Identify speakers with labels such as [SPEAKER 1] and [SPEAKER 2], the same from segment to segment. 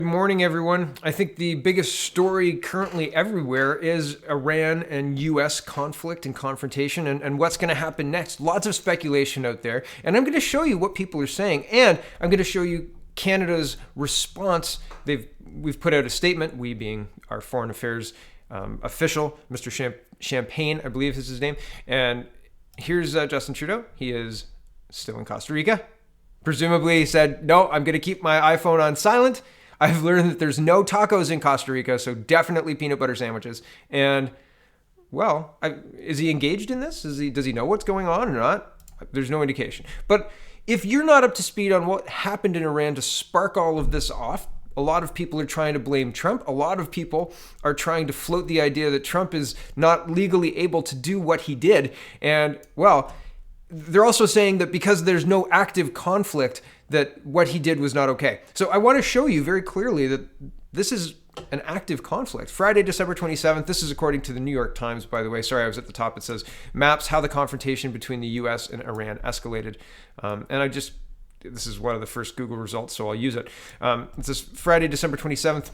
[SPEAKER 1] Good morning, everyone. I think the biggest story currently everywhere is Iran and U.S. conflict and confrontation and what's going to happen next. Lots of speculation out there. And I'm going to show you what people are saying. And I'm going to show you Canada's response. We've put out a statement, we being our foreign affairs official, Mr. Champagne, I believe is his name. And here's Justin Trudeau. He is still in Costa Rica. Presumably he said, no, I'm going to keep my iPhone on silent. I've learned that there's no tacos in Costa Rica, so definitely peanut butter sandwiches. And, well, is he engaged in this? Does he know what's going on or not? There's no indication. But if you're not up to speed on what happened in Iran to spark all of this off, a lot of people are trying to blame Trump. A lot of people are trying to float the idea that Trump is not legally able to do what he did. And, well, they're also saying that because there's no active conflict, that what he did was not okay. So I want to show you very clearly that this is an active conflict. Friday, December 27th, this is according to the New York Times, by the way. Sorry, I was at the top. It says, maps how the confrontation between the U.S. and Iran escalated. This is one of the first Google results, so I'll use it. It says, Friday, December 27th,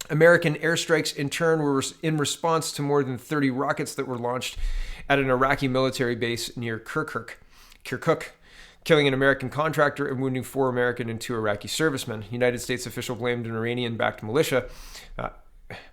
[SPEAKER 1] American airstrikes in turn were in response to more than 30 rockets that were launched at an Iraqi military base near Kirkuk, killing an American contractor and wounding 4 American and 2 Iraqi servicemen. United States official blamed an Iranian-backed militia,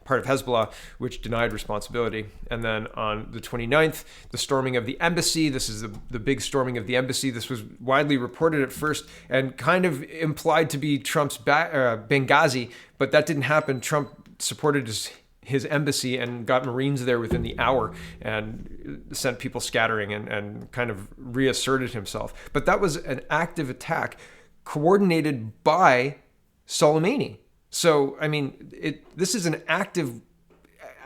[SPEAKER 1] part of Hezbollah, which denied responsibility. And then on the 29th, the storming of the embassy. This is the big storming of the embassy. This was widely reported at first and kind of implied to be Trump's Benghazi, but that didn't happen. Trump supported his embassy and got Marines there within the hour and sent people scattering and kind of reasserted himself. But that was an active attack coordinated by Soleimani. So, I mean, this is an active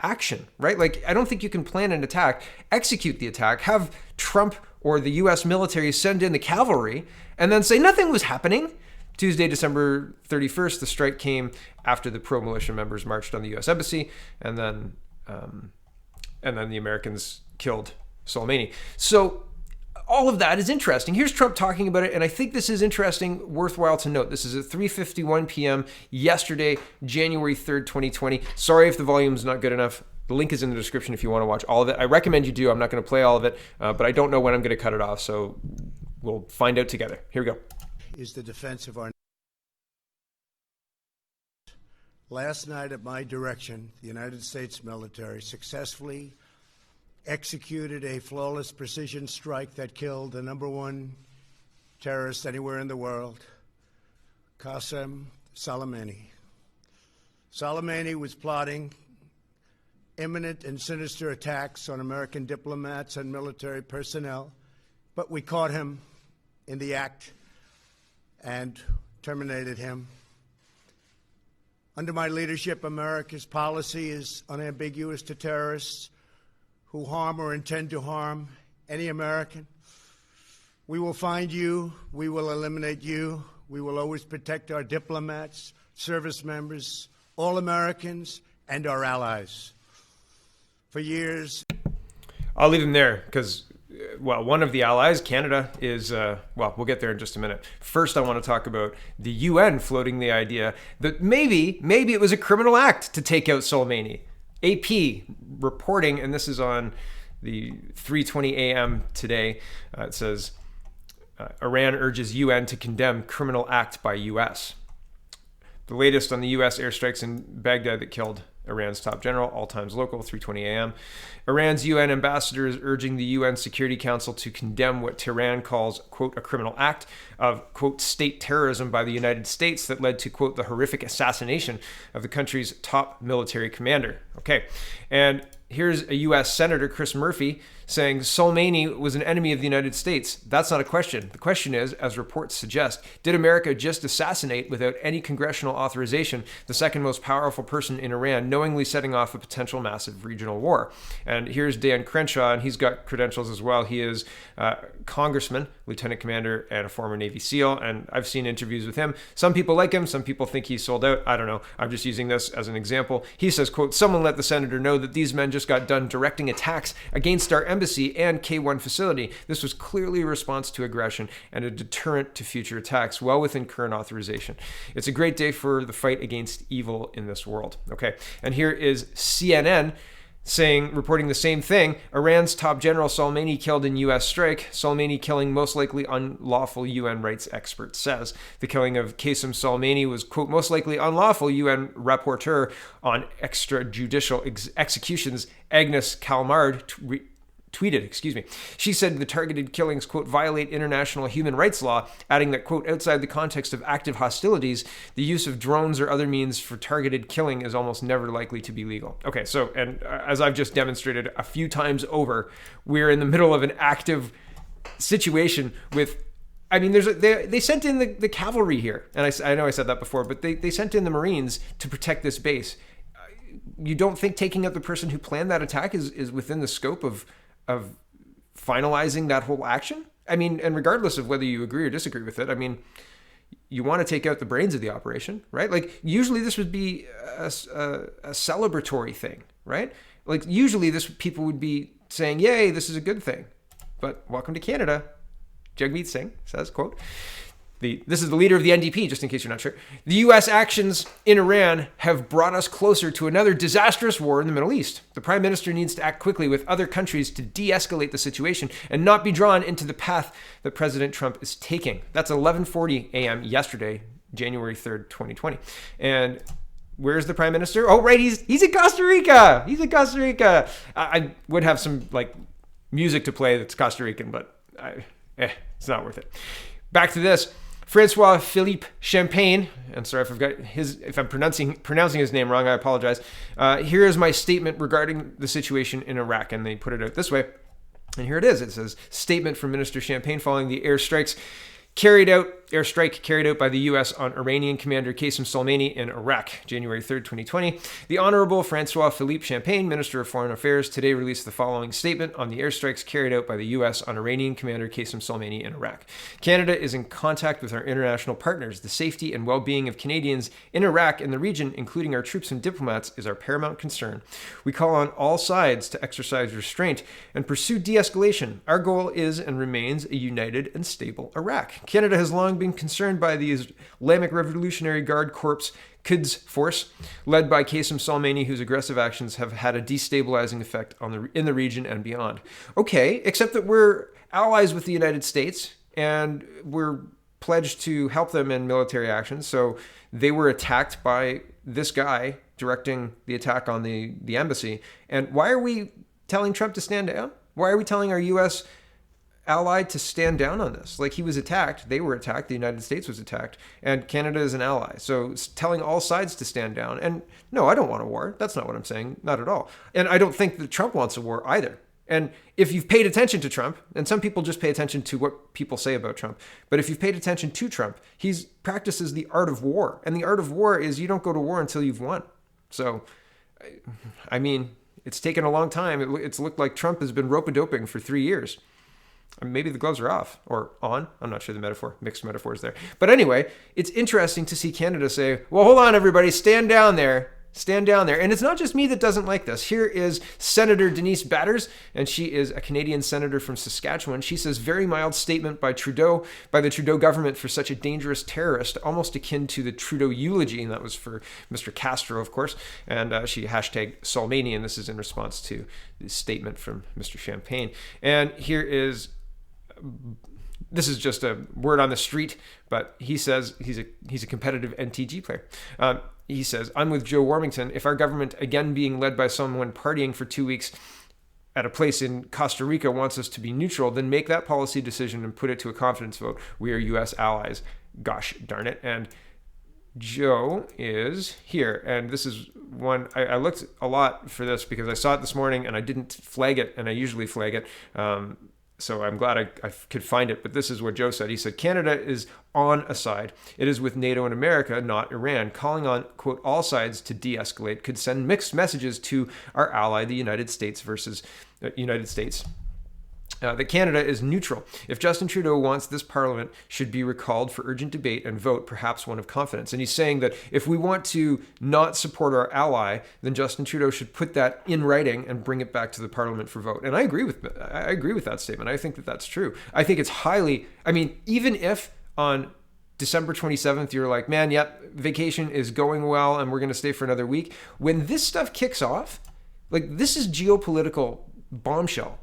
[SPEAKER 1] action, right? Like, I don't think you can plan an attack, execute the attack, have Trump or the U.S. military send in the cavalry, and then say nothing was happening. Tuesday, December 31st, the strike came after the pro-militia members marched on the U.S. embassy, and then the Americans killed Soleimani. So all of that is interesting. Here's Trump talking about it, and I think this is interesting, worthwhile to note. This is at 3:51 p.m. yesterday, January 3rd, 2020. Sorry if the volume's not good enough. The link is in the description if you want to watch all of it. I recommend you do. I'm not going to play all of it, but I don't know when I'm going to cut it off, so we'll find out together. Here we go.
[SPEAKER 2] Is the defense of our. Last night, at my direction, the United States military successfully executed a flawless precision strike that killed the #1 terrorist anywhere in the world, Qasem Soleimani. Soleimani was plotting imminent and sinister attacks on American diplomats and military personnel, but we caught him in the act and terminated him. Under my leadership, America's policy is unambiguous to terrorists who harm or intend to harm any American. We will find you. We will eliminate you. We will always protect our diplomats, service members, all Americans, and our allies. For years.
[SPEAKER 1] I'll leave him there because, well, one of the allies, Canada, is, we'll get there in just a minute. First, I want to talk about the UN floating the idea that maybe it was a criminal act to take out Soleimani. AP reporting, and this is on the 3:20 a.m. today, it says, Iran urges UN to condemn criminal act by U.S. The latest on the U.S. airstrikes in Baghdad that killed Iran's top general, all times local, 3:20 a.m. Iran's UN ambassador is urging the UN Security Council to condemn what Tehran calls, quote, a criminal act of, quote, state terrorism by the United States that led to, quote, the horrific assassination of the country's top military commander. Okay, and here's a U.S. Senator, Chris Murphy, saying Soleimani was an enemy of the United States. That's not a question. The question is, as reports suggest, did America just assassinate without any congressional authorization the second most powerful person in Iran, knowingly setting off a potential massive regional war? And here's Dan Crenshaw, and he's got credentials as well. He is congressman, lieutenant commander, and a former Navy SEAL, and I've seen interviews with him. Some people like him. Some people think he's sold out. I don't know. I'm just using this as an example. He says, quote, someone let the senator know that these men just got done directing attacks against our embassy and K1 facility. This was clearly a response to aggression and a deterrent to future attacks, well within current authorization. It's a great day for the fight against evil in this world. Okay, and here is CNN reporting the same thing. Iran's top general Soleimani killed in U.S. strike. Soleimani killing most likely unlawful, UN rights expert says. The killing of Qasem Soleimani was, quote, most likely unlawful, UN rapporteur on extrajudicial executions Agnes Calmard tweeted. She said the targeted killings, quote, violate international human rights law, adding that, quote, outside the context of active hostilities, the use of drones or other means for targeted killing is almost never likely to be legal. Okay, so, and as I've just demonstrated a few times over, we're in the middle of an active situation with, I mean, they sent in the cavalry here. And I know I said that before, but they sent in the Marines to protect this base. You don't think taking out the person who planned that attack is within the scope of finalizing that whole action? I mean, and regardless of whether you agree or disagree with it, I mean, you want to take out the brains of the operation, right? Like, usually this would be a celebratory thing, right? Like, usually people would be saying, yay, this is a good thing. But welcome to Canada. Jagmeet Singh says, quote, this is the leader of the NDP, just in case you're not sure. The U.S. actions in Iran have brought us closer to another disastrous war in the Middle East. The Prime Minister needs to act quickly with other countries to de-escalate the situation and not be drawn into the path that President Trump is taking. That's 11:40 a.m. yesterday, January 3rd, 2020. And where's the Prime Minister? Oh, right, he's in Costa Rica. He's in Costa Rica. I would have some music to play that's Costa Rican, but it's not worth it. Back to this. Francois Philippe Champagne, and sorry if I'm pronouncing his name wrong, I apologize. Here is my statement regarding the situation in Iraq, and they put it out this way. And here it is. It says, statement from Minister Champagne following the airstrike carried out by the U.S. on Iranian commander Qasem Soleimani in Iraq, January 3rd, 2020. The Honorable Francois Philippe Champagne, Minister of Foreign Affairs, today released the following statement on the airstrikes carried out by the U.S. on Iranian commander Qasem Soleimani in Iraq. Canada is in contact with our international partners. The safety and well-being of Canadians in Iraq and the region, including our troops and diplomats, is our paramount concern. We call on all sides to exercise restraint and pursue de-escalation. Our goal is and remains a united and stable Iraq. Canada has long been concerned by the Islamic Revolutionary Guard Corps Quds force, led by Qasem Soleimani, whose aggressive actions have had a destabilizing effect in the region and beyond. Okay, except that we're allies with the United States, and we're pledged to help them in military actions. So they were attacked by this guy directing the attack on the embassy. And why are we telling Trump to stand down? Why are we telling our U.S. ally to stand down on this? Like, he was attacked, they were attacked, the United States was attacked, and Canada is an ally. So telling all sides to stand down. And no, I don't want a war. That's not what I'm saying. Not at all. And I don't think that Trump wants a war either. And if you've paid attention to Trump, and some people just pay attention to what people say about Trump, but if you've paid attention to Trump, he practices the art of war. And the art of war is you don't go to war until you've won. So, I mean, it's taken a long time. It's looked like Trump has been rope-a-doping for 3 years. Maybe the gloves are off or on. I'm not sure the metaphor, mixed metaphors there. But anyway, it's interesting to see Canada say, well, hold on, everybody, stand down there. Stand down there. And it's not just me that doesn't like this. Here is Senator Sen Batters, and she is a Canadian senator from Saskatchewan. She says, very mild statement by the Trudeau government for such a dangerous terrorist, almost akin to the Trudeau eulogy, and that was for Mr. Castro, of course. And she hashtagged Soleimani, and this is in response to the statement from Mr. Champagne. And here is... This is just a word on the street, but he says he's a competitive NTG player. He says, I'm with Joe Warmington. If our government, again being led by someone partying for 2 weeks at a place in Costa Rica, wants us to be neutral, then make that policy decision and put it to a confidence vote. We are U.S. allies. Gosh darn it. And Joe is here. And this is one, I looked a lot for this because I saw it this morning and I didn't flag it, and I usually flag it. So I'm glad I could find it. But this is what Joe said. He said, Canada is on a side. It is with NATO and America, not Iran. Calling on, quote, all sides to de-escalate could send mixed messages to our ally, the United States that Canada is neutral. If Justin Trudeau wants, this parliament should be recalled for urgent debate and vote, perhaps one of confidence. And he's saying that if we want to not support our ally, then Justin Trudeau should put that in writing and bring it back to the parliament for vote. And I agree with that statement. I think that that's true. I think it's highly, I mean, even if on December 27th, you're like, man, yep, vacation is going well and we're going to stay for another week. When this stuff kicks off, like, this is geopolitical bombshell.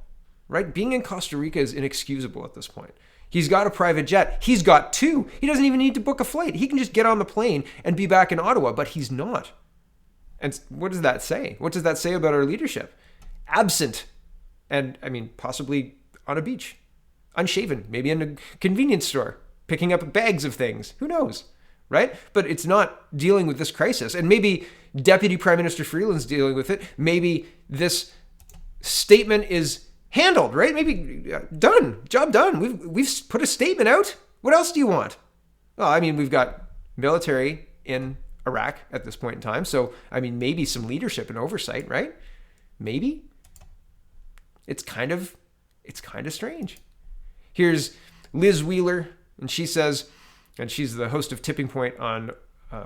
[SPEAKER 1] Right? Being in Costa Rica is inexcusable at this point. He's got a private jet. He's got two. He doesn't even need to book a flight. He can just get on the plane and be back in Ottawa, but he's not. And what does that say? What does that say about our leadership? Absent. And, I mean, possibly on a beach. Unshaven. Maybe in a convenience store. Picking up bags of things. Who knows? Right? But it's not dealing with this crisis. And maybe Deputy Prime Minister Freeland's dealing with it. Maybe this statement is handled, right? Maybe done. Job done. We've put a statement out. What else do you want? Well, I mean, we've got military in Iraq at this point in time. So, I mean, maybe some leadership and oversight, right? Maybe. It's kind of strange. Here's Liz Wheeler, and she says, and she's the host of Tipping Point on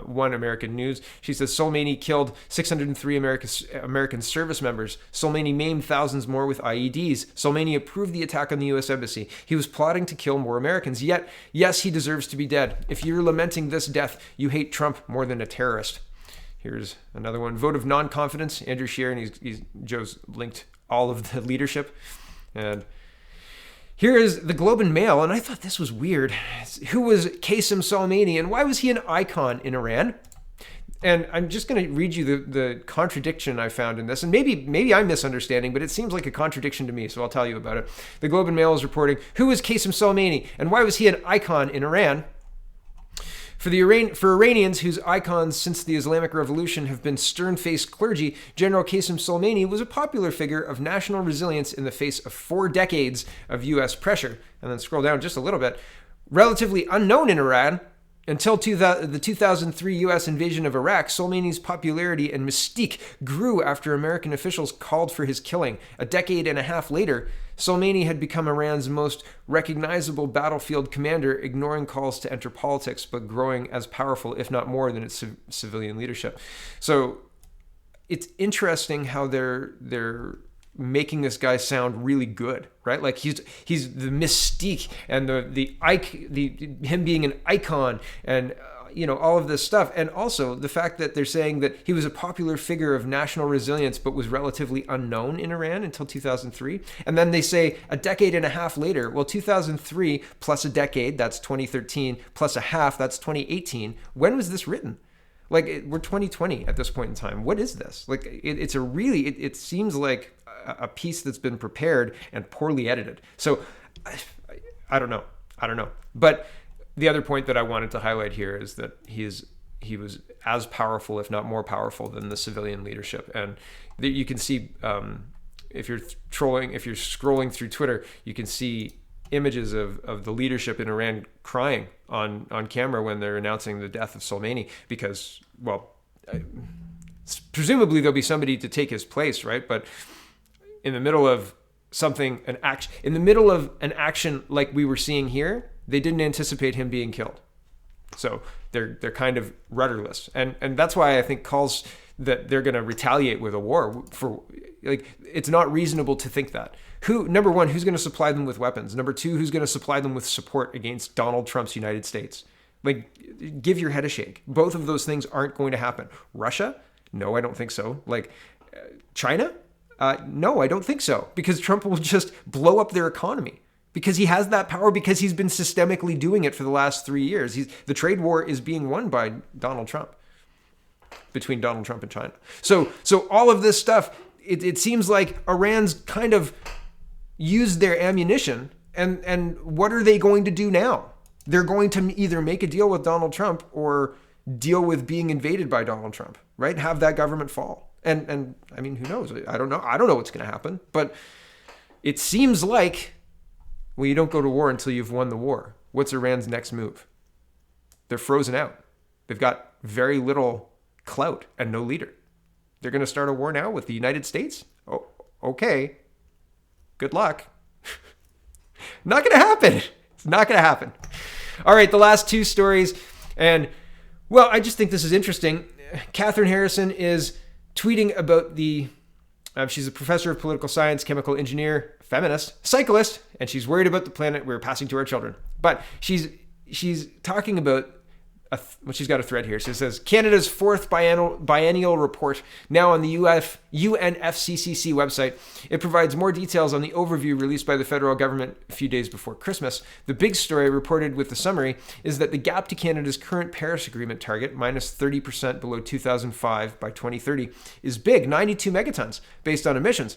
[SPEAKER 1] One American News. She says Soleimani killed 603 American service members. Soleimani maimed thousands more with IEDs. Soleimani approved the attack on the U.S. Embassy. He was plotting to kill more Americans. Yet, yes, he deserves to be dead. If you're lamenting this death, you hate Trump more than a terrorist. Here's another one. Vote of non-confidence. Andrew Scheer, and Joe's linked all of the leadership. And here is the Globe and Mail, and I thought this was weird. Who was Qasem Soleimani, and why was he an icon in Iran? And I'm just going to read you the contradiction I found in this, and maybe I'm misunderstanding, but it seems like a contradiction to me, so I'll tell you about it. The Globe and Mail is reporting, who was Qasem Soleimani, and why was he an icon in Iran? For Iranians whose icons since the Islamic Revolution have been stern-faced clergy, General Qasem Soleimani was a popular figure of national resilience in the face of 4 decades of U.S. pressure. And then scroll down just a little bit. Relatively unknown in Iran, until the 2003 U.S. invasion of Iraq, Soleimani's popularity and mystique grew after American officials called for his killing. A decade and a half later, Soleimani had become Iran's most recognizable battlefield commander, ignoring calls to enter politics, but growing as powerful, if not more, than its civilian leadership. So it's interesting how they're making this guy sound really good, right? Like he's the mystique and him being an icon and all of this stuff, and also the fact that they're saying that he was a popular figure of national resilience but was relatively unknown in Iran until 2003. And then they say a decade and a half later, well, 2003 plus a decade, that's 2013, plus a half, that's 2018. When was this written? Like, we're 2020 at this point in time. What is this? Like, it seems like a piece that's been prepared and poorly edited. So I don't know. But the other point that I wanted to highlight here is that he was as powerful, if not more powerful, than the civilian leadership. And you can see, if you're scrolling through Twitter, you can see images of the leadership in Iran crying on camera when they're announcing the death of Soleimani, because, well, presumably there'll be somebody to take his place, right? But in the middle of an action like we were seeing here, they didn't anticipate him being killed. So they're kind of rudderless. And that's why I think calls that they're going to retaliate with a war for, like, it's not reasonable to think that. Number one, who's going to supply them with weapons? Number two, who's going to supply them with support against Donald Trump's United States? Like, give your head a shake. Both of those things aren't going to happen. Russia? No, I don't think so. Like, China? No, I don't think so. Because Trump will just blow up their economy. Because he has that power, because he's been systemically doing it for the last 3 years. The trade war is being won by Donald Trump, between Donald Trump and China. So all of this stuff, it seems like Iran's kind of used their ammunition, and what are they going to do now? They're going to either make a deal with Donald Trump or deal with being invaded by Donald Trump, right? Have that government fall. And I mean, who knows? I don't know what's going to happen, but it seems like, well, you don't go to war until you've won the war. What's Iran's next move? They're frozen out. They've got very little clout and no leader. They're going to start a war now with the United States? Oh, okay. Good luck. Not going to happen. It's not going to happen. All right, the last two stories. And, well, I just think this is interesting. Catherine Harrison is tweeting about she's a professor of political science, chemical engineer, feminist, cyclist, and she's worried about the planet we're passing to our children. But she's talking about, she's got a thread here. So it says, Canada's fourth biennial report, now on the UNFCCC website. It provides more details on the overview released by the federal government a few days before Christmas. The big story reported with the summary is that the gap to Canada's current Paris Agreement target, minus 30% below 2005 by 2030, is big, 92 megatons based on emissions.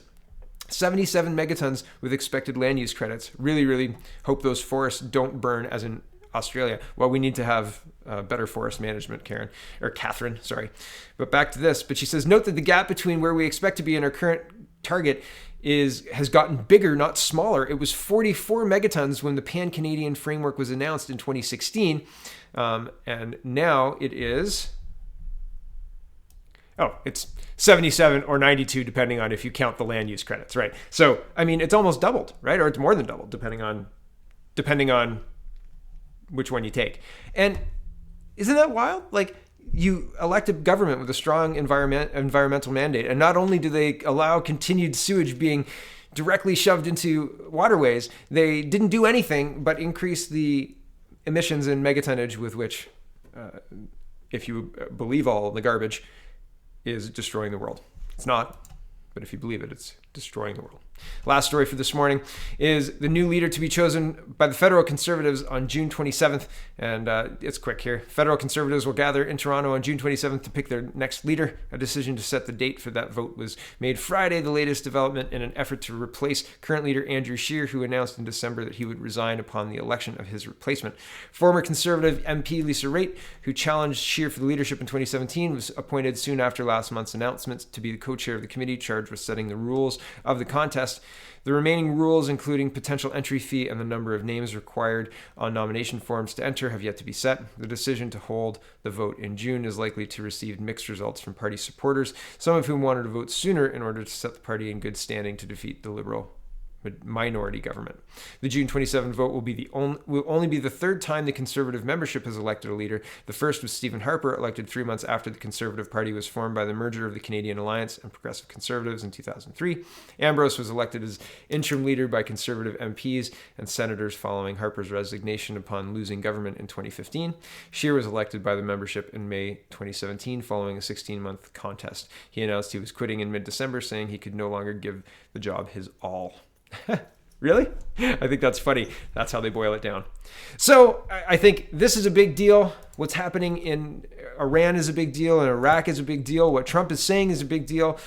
[SPEAKER 1] 77 megatons with expected land use credits. Really, really hope those forests don't burn as in Australia. Well, we need to have better forest management, Catherine, sorry. But back to this. But she says, note that the gap between where we expect to be and our current target has gotten bigger, not smaller. It was 44 megatons when the Pan-Canadian framework was announced in 2016. And now it is... it's 77 or 92, depending on if you count the land use credits, right? So, I mean, it's almost doubled, right? Or it's more than doubled, depending on which one you take. And isn't that wild? Like, you elect a government with a strong environmental mandate, and not only do they allow continued sewage being directly shoved into waterways, they didn't do anything but increase the emissions in megatonnage with which, if you believe all the garbage, is destroying the world. It's not, but if you believe it, it's destroying the world. Last story for this morning is the new leader to be chosen by the federal Conservatives on June 27th. And it's quick here. Federal Conservatives will gather in Toronto on June 27th to pick their next leader. A decision to set the date for that vote was made Friday, the latest development in an effort to replace current leader Andrew Scheer, who announced in December that he would resign upon the election of his replacement. Former Conservative MP Lisa Raitt, who challenged Scheer for the leadership in 2017, was appointed soon after last month's announcement to be the co-chair of the committee charged with setting the rules of the contest. The remaining rules, including potential entry fee and the number of names required on nomination forms to enter, have yet to be set. The decision to hold the vote in June is likely to receive mixed results from party supporters, some of whom wanted to vote sooner in order to set the party in good standing to defeat the Liberal minority government. The June 27 vote will only be the third time the Conservative membership has elected a leader. The first was Stephen Harper, elected 3 months after the Conservative Party was formed by the merger of the Canadian Alliance and Progressive Conservatives in 2003. Ambrose was elected as interim leader by Conservative MPs and senators following Harper's resignation upon losing government in 2015. Scheer was elected by the membership in May 2017 following a 16-month contest. He announced he was quitting in mid-December, saying he could no longer give the job his all. Really? I think that's funny. That's how they boil it down. So I think this is a big deal. What's happening in Iran is a big deal, and Iraq is a big deal. What Trump is saying is a big deal.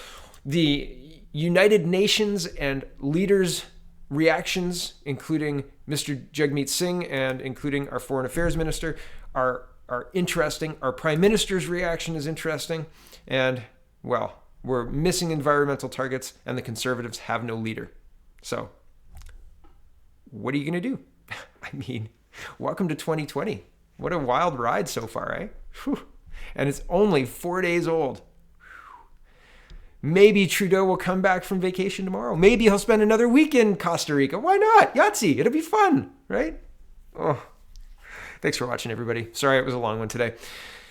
[SPEAKER 1] The United Nations and leaders' reactions, including Mr. Jagmeet Singh and including our foreign affairs minister, are interesting. Our prime minister's reaction is interesting. And, well, we're missing environmental targets, and the Conservatives have no leader. So, what are you going to do? I mean, welcome to 2020. What a wild ride so far, eh? Whew. And it's only 4 days old. Maybe Trudeau will come back from vacation tomorrow. Maybe he'll spend another week in Costa Rica. Why not? Yahtzee. It'll be fun, right? Oh, thanks for watching, everybody. Sorry it was a long one today.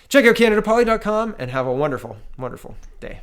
[SPEAKER 1] Check out CanadaPoly.com and have a wonderful, wonderful day.